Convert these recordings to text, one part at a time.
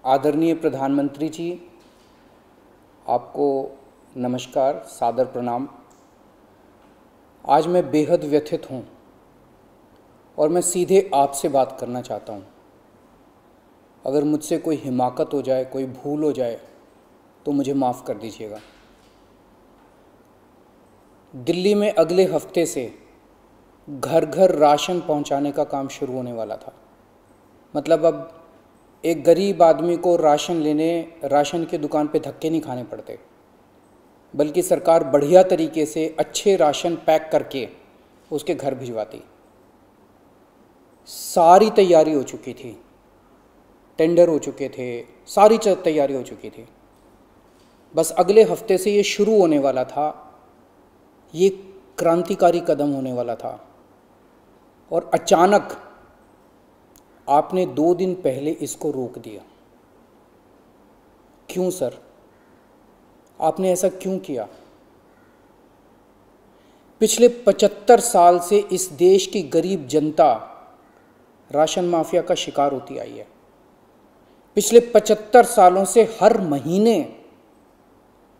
आदरणीय प्रधानमंत्री जी, आपको नमस्कार, सादर प्रणाम। आज मैं बेहद व्यथित हूँ और मैं सीधे आपसे बात करना चाहता हूँ। अगर मुझसे कोई हिमाकत हो जाए, कोई भूल हो जाए तो मुझे माफ़ कर दीजिएगा। दिल्ली में अगले हफ्ते से घर घर राशन पहुँचाने का काम शुरू होने वाला था। मतलब अब एक गरीब आदमी को राशन की दुकान पे धक्के नहीं खाने पड़ते, बल्कि सरकार बढ़िया तरीके से अच्छे राशन पैक करके उसके घर भिजवाती। सारी तैयारी हो चुकी थी, टेंडर हो चुके थे, सारी तैयारी हो चुकी थी। बस अगले हफ्ते से ये शुरू होने वाला था। ये क्रांतिकारी कदम होने वाला था और अचानक आपने 2 दिन पहले इसको रोक दिया। क्यों सर? आपने ऐसा क्यों किया? पिछले 75 साल से इस देश की गरीब जनता राशन माफिया का शिकार होती आई है। पिछले 75 सालों से हर महीने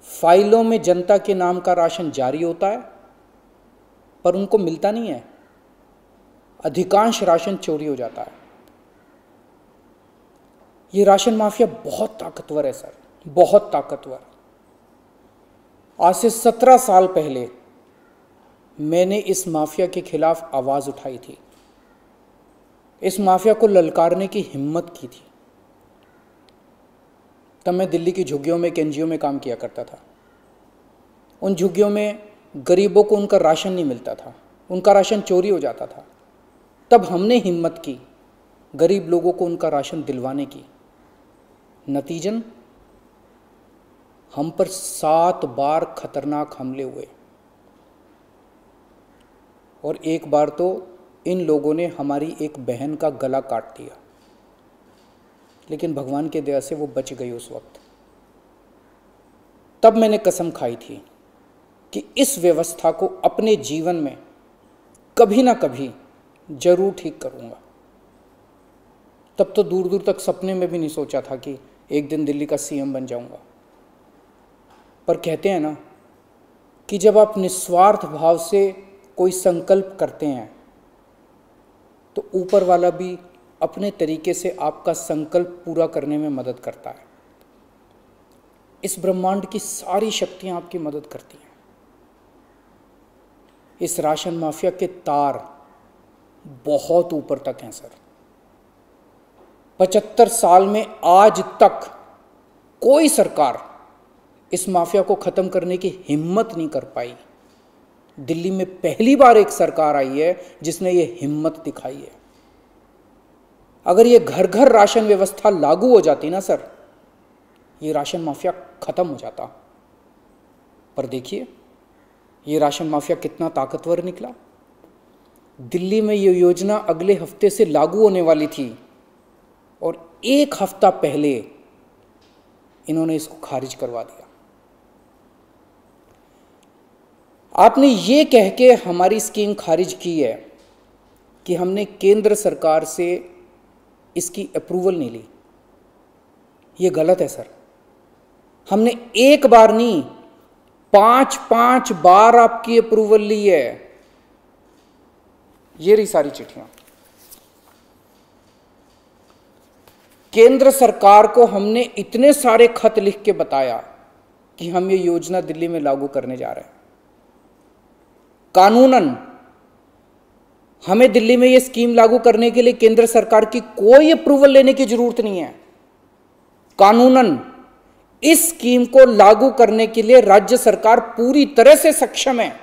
फाइलों में जनता के नाम का राशन जारी होता है, पर उनको मिलता नहीं है। अधिकांश राशन चोरी हो जाता है। ये राशन माफिया बहुत ताकतवर है सर, बहुत ताकतवर। आज से 17 साल पहले मैंने इस माफिया के खिलाफ आवाज उठाई थी। इस माफिया को ललकारने की हिम्मत की थी। तब मैं दिल्ली की झुग्गियों में, एक एनजीओ में काम किया करता था। उन झुग्गियों में गरीबों को उनका राशन नहीं मिलता था, उनका राशन चोरी हो जाता था। तब हमने हिम्मत की गरीब लोगों को उनका राशन दिलवाने की। नतीजन हम पर 7 बार खतरनाक हमले हुए और एक बार तो इन लोगों ने हमारी एक बहन का गला काट दिया, लेकिन भगवान की दया से वो बच गई उस वक्त। तब मैंने कसम खाई थी कि इस व्यवस्था को अपने जीवन में कभी ना कभी जरूर ठीक करूंगा। तब तो दूर दूर तक सपने में भी नहीं सोचा था कि एक दिन दिल्ली का सीएम बन जाऊंगा। पर कहते हैं ना कि जब आप निस्वार्थ भाव से कोई संकल्प करते हैं तो ऊपर वाला भी अपने तरीके से आपका संकल्प पूरा करने में मदद करता है। इस ब्रह्मांड की सारी शक्तियां आपकी मदद करती हैं। इस राशन माफिया के तार बहुत ऊपर तक हैं सर। 75 साल में आज तक कोई सरकार इस माफिया को खत्म करने की हिम्मत नहीं कर पाई। दिल्ली में पहली बार एक सरकार आई है जिसने ये हिम्मत दिखाई है। अगर ये घर घर राशन व्यवस्था लागू हो जाती ना सर, ये राशन माफिया खत्म हो जाता। पर देखिए ये राशन माफिया कितना ताकतवर निकला। दिल्ली में ये योजना अगले हफ्ते से लागू होने वाली थी और 1 हफ्ता पहले इन्होंने इसको खारिज करवा दिया। आपने ये कह के हमारी स्कीम खारिज की है कि हमने केंद्र सरकार से इसकी अप्रूवल नहीं ली। ये गलत है सर। हमने एक बार नहीं, 5 बार आपकी अप्रूवल ली है। ये रही सारी चिट्ठियां। केंद्र सरकार को हमने इतने सारे खत लिख के बताया कि हम ये योजना दिल्ली में लागू करने जा रहे हैं। कानूनन हमें दिल्ली में ये स्कीम लागू करने के लिए केंद्र सरकार की कोई अप्रूवल लेने की जरूरत नहीं है। कानूनन इस स्कीम को लागू करने के लिए राज्य सरकार पूरी तरह से सक्षम है।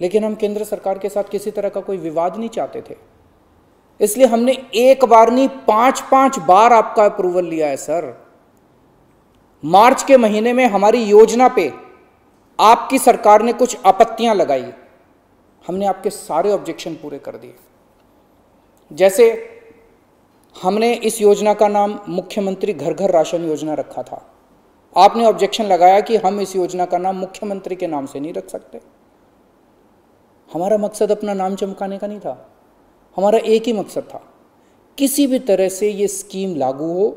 लेकिन हम केंद्र सरकार के साथ किसी तरह का कोई विवाद नहीं चाहते थे, इसलिए हमने एक बार नहीं 5 बार आपका अप्रूवल लिया है सर। मार्च के महीने में हमारी योजना पे आपकी सरकार ने कुछ आपत्तियां लगाई, हमने आपके सारे ऑब्जेक्शन पूरे कर दिए। जैसे हमने इस योजना का नाम मुख्यमंत्री घर घर राशन योजना रखा था। आपने ऑब्जेक्शन लगाया कि हम इस योजना का नाम मुख्यमंत्री के नाम से नहीं रख सकते। हमारा मकसद अपना नाम चमकाने का नहीं था, हमारा एक ही मकसद था किसी भी तरह से ये स्कीम लागू हो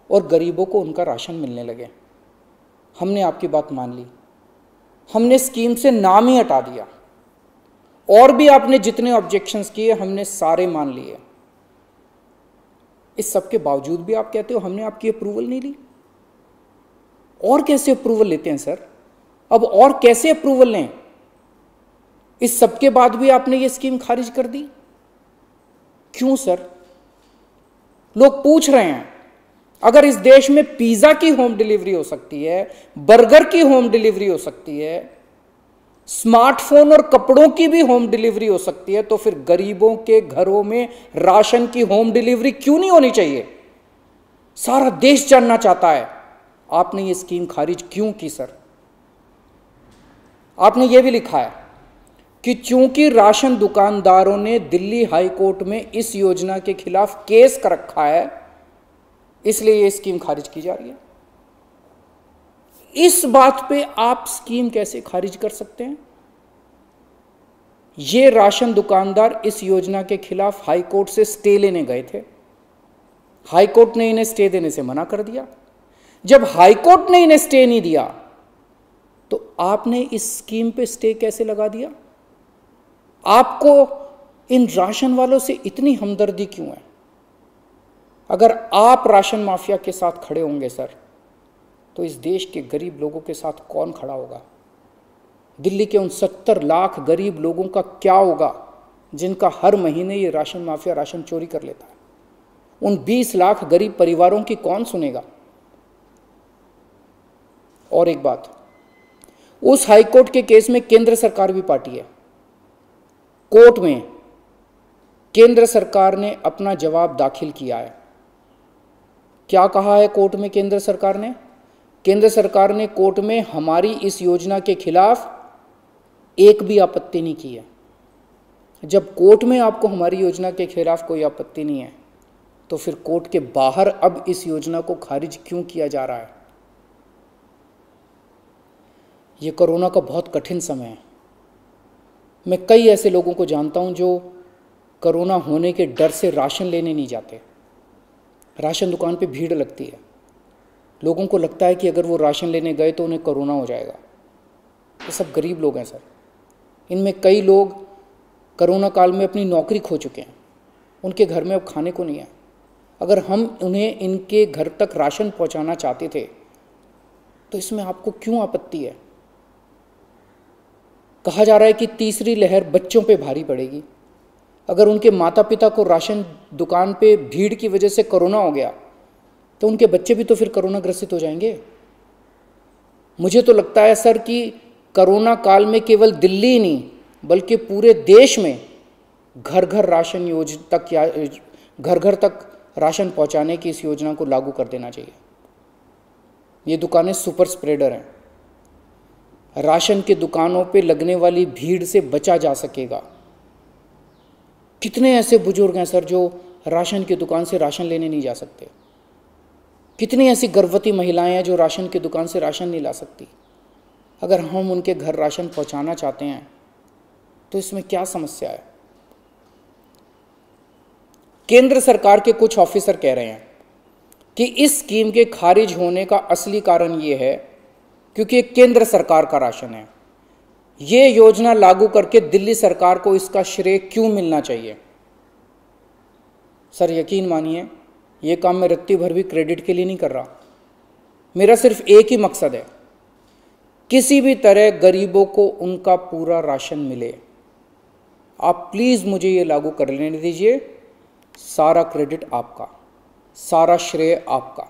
और गरीबों को उनका राशन मिलने लगे। हमने आपकी बात मान ली, हमने स्कीम से नाम ही हटा दिया, और भी आपने जितने ऑब्जेक्शंस किए हमने सारे मान लिए। इस सब के बावजूद भी आप कहते हो हमने आपकी अप्रूवल नहीं ली। और कैसे अप्रूवल लेते हैं सर? अब और कैसे अप्रूवल लें? इस सब के बाद भी आपने ये स्कीम खारिज कर दी, क्यों सर? लोग पूछ रहे हैं, अगर इस देश में पिज्जा की होम डिलीवरी हो सकती है, बर्गर की होम डिलीवरी हो सकती है, स्मार्टफोन और कपड़ों की भी होम डिलीवरी हो सकती है, तो फिर गरीबों के घरों में राशन की होम डिलीवरी क्यों नहीं होनी चाहिए? सारा देश जानना चाहता है आपने ये स्कीम खारिज क्यों की सर? आपने ये भी लिखा है कि चूंकि राशन दुकानदारों ने दिल्ली हाई कोर्ट में इस योजना के खिलाफ केस कर रखा है, इसलिए ये स्कीम खारिज की जा रही है। इस बात पे आप स्कीम कैसे खारिज कर सकते हैं? ये राशन दुकानदार इस योजना के खिलाफ हाई कोर्ट से स्टे लेने गए थे, हाई कोर्ट ने इन्हें स्टे देने से मना कर दिया। जब हाई कोर्ट ने इन्हें स्टे नहीं दिया तो आपने इस स्कीम पे स्टे कैसे लगा दिया? आपको इन राशन वालों से इतनी हमदर्दी क्यों है? अगर आप राशन माफिया के साथ खड़े होंगे सर, तो इस देश के गरीब लोगों के साथ कौन खड़ा होगा? दिल्ली के उन 70 लाख गरीब लोगों का क्या होगा जिनका हर महीने ये राशन माफिया राशन चोरी कर लेता है? उन 20 लाख गरीब परिवारों की कौन सुनेगा? और एक बात, उस हाईकोर्ट के केस में केंद्र सरकार भी पार्टी है। कोर्ट में केंद्र सरकार ने अपना जवाब दाखिल किया है। क्या कहा है कोर्ट में केंद्र सरकार ने? केंद्र सरकार ने कोर्ट में हमारी इस योजना के खिलाफ एक भी आपत्ति नहीं की है। जब कोर्ट में आपको हमारी योजना के खिलाफ कोई आपत्ति नहीं है, तो फिर कोर्ट के बाहर अब इस योजना को खारिज क्यों किया जा रहा है? ये कोरोना का बहुत कठिन समय है। मैं कई ऐसे लोगों को जानता हूं जो कोरोना होने के डर से राशन लेने नहीं जाते। राशन दुकान पे भीड़ लगती है, लोगों को लगता है कि अगर वो राशन लेने गए तो उन्हें कोरोना हो जाएगा। ये सब गरीब लोग हैं सर। इनमें कई लोग कोरोना काल में अपनी नौकरी खो चुके हैं, उनके घर में अब खाने को नहीं है। अगर हम उन्हें इनके घर तक राशन पहुंचाना चाहते थे तो इसमें आपको क्यों आपत्ति है? कहा जा रहा है कि तीसरी लहर बच्चों पे भारी पड़ेगी। अगर उनके माता पिता को राशन दुकान पे भीड़ की वजह से कोरोना हो गया तो उनके बच्चे भी तो फिर कोरोना ग्रसित हो जाएंगे। मुझे तो लगता है सर कि कोरोना काल में केवल दिल्ली ही नहीं बल्कि पूरे देश में घर घर राशन योजना तक या घर घर तक राशन पहुंचाने की इस योजना को लागू कर देना चाहिए। ये दुकानें सुपर स्प्रेडर हैं। राशन की दुकानों पे लगने वाली भीड़ से बचा जा सकेगा। कितने ऐसे बुजुर्ग हैं सर जो राशन की दुकान से राशन लेने नहीं जा सकते? कितनी ऐसी गर्भवती महिलाएं हैं जो राशन की दुकान से राशन नहीं ला सकती? अगर हम उनके घर राशन पहुंचाना चाहते हैं तो इसमें क्या समस्या है? केंद्र सरकार के कुछ ऑफिसर कह रहे हैं कि इस स्कीम के खारिज होने का असली कारण यह है क्योंकि ये केंद्र सरकार का राशन है। ये योजना लागू करके दिल्ली सरकार को इसका श्रेय क्यों मिलना चाहिए? सर यकीन मानिए, ये काम मैं रत्ती भर भी क्रेडिट के लिए नहीं कर रहा। मेरा सिर्फ एक ही मकसद है, किसी भी तरह गरीबों को उनका पूरा राशन मिले। आप प्लीज़ मुझे ये लागू कर लेने दीजिए। सारा क्रेडिट आपका, सारा श्रेय आपका।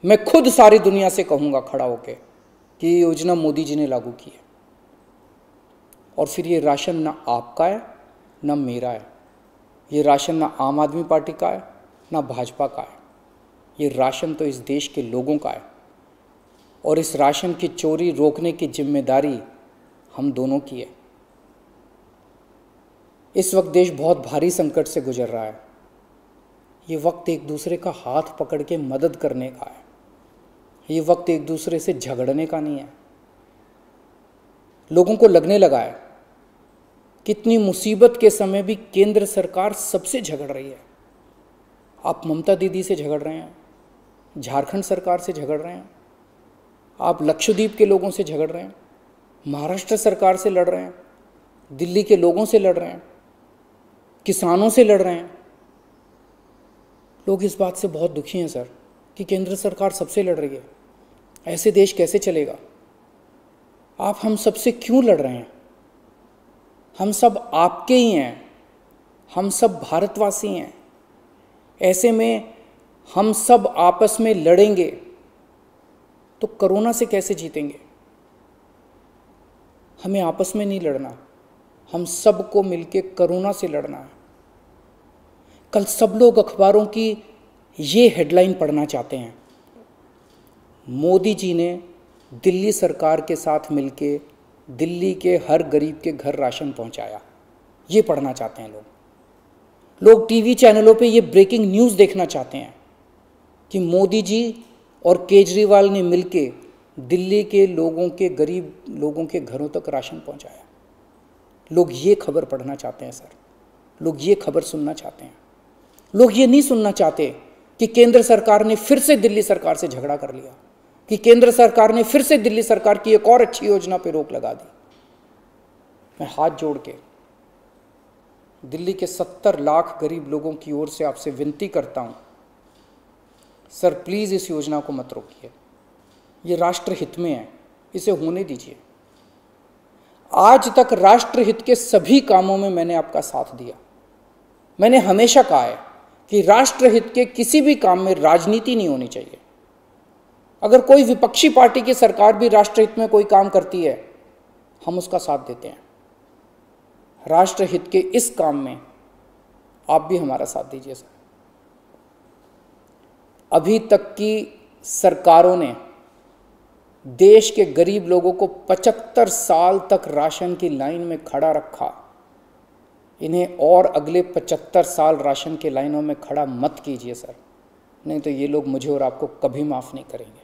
मैं खुद सारी दुनिया से कहूँगा खड़ा होके कि ये योजना मोदी जी ने लागू की है। और फिर ये राशन ना आपका है ना मेरा है। ये राशन ना आम आदमी पार्टी का है ना भाजपा का है। ये राशन तो इस देश के लोगों का है और इस राशन की चोरी रोकने की जिम्मेदारी हम दोनों की है। इस वक्त देश बहुत भारी संकट से गुजर रहा है। ये वक्त एक दूसरे का हाथ पकड़ के मदद करने का है। ये वक्त एक दूसरे से झगड़ने का नहीं है। लोगों को लगने लगा है कितनी मुसीबत के समय भी केंद्र सरकार सबसे झगड़ रही है। आप ममता दीदी से झगड़ रहे हैं, झारखंड सरकार से झगड़ रहे हैं, आप लक्षद्वीप के लोगों से झगड़ रहे हैं, महाराष्ट्र सरकार से लड़ रहे हैं, दिल्ली के लोगों से लड़ रहे हैं, किसानों से लड़ रहे हैं। लोग इस बात से बहुत दुखी हैं सर कि केंद्र सरकार सबसे लड़ रही है। ऐसे देश कैसे चलेगा? आप हम सबसे क्यों लड़ रहे हैं? हम सब आपके ही हैं, हम सब भारतवासी हैं। ऐसे में हम सब आपस में लड़ेंगे तो कोरोना से कैसे जीतेंगे? हमें आपस में नहीं लड़ना, हम सबको मिलके कोरोना से लड़ना है। कल सब लोग अखबारों की ये हेडलाइन पढ़ना चाहते हैं, मोदी जी ने दिल्ली सरकार के साथ मिलके दिल्ली के हर गरीब के घर राशन पहुंचाया। ये पढ़ना चाहते हैं लोग टीवी चैनलों पे ये ब्रेकिंग न्यूज़ देखना चाहते हैं कि मोदी जी और केजरीवाल ने मिलके दिल्ली के लोगों के गरीब लोगों के घरों तक राशन पहुंचाया। लोग ये खबर पढ़ना चाहते हैं सर, लोग ये खबर सुनना चाहते हैं। लोग ये नहीं सुनना चाहते कि केंद्र सरकार ने फिर से दिल्ली सरकार से झगड़ा कर लिया, कि केंद्र सरकार ने फिर से दिल्ली सरकार की एक और अच्छी योजना पर रोक लगा दी। मैं हाथ जोड़ के दिल्ली के 70 लाख गरीब लोगों की ओर से आपसे विनती करता हूं, सर प्लीज़ इस योजना को मत रोकिए, ये राष्ट्रहित में है, इसे होने दीजिए। आज तक राष्ट्रहित के सभी कामों में मैंने आपका साथ दिया। मैंने हमेशा कहा है कि राष्ट्रहित के किसी भी काम में राजनीति नहीं होनी चाहिए। अगर कोई विपक्षी पार्टी की सरकार भी राष्ट्रहित में कोई काम करती है, हम उसका साथ देते हैं। राष्ट्रहित के इस काम में आप भी हमारा साथ दीजिए सर। अभी तक की सरकारों ने देश के गरीब लोगों को 75 साल तक राशन की लाइन में खड़ा रखा। इन्हें और अगले 75 साल राशन की लाइनों में खड़ा मत कीजिए सर, नहीं तो ये लोग मुझे और आपको कभी माफ़ नहीं करेंगे।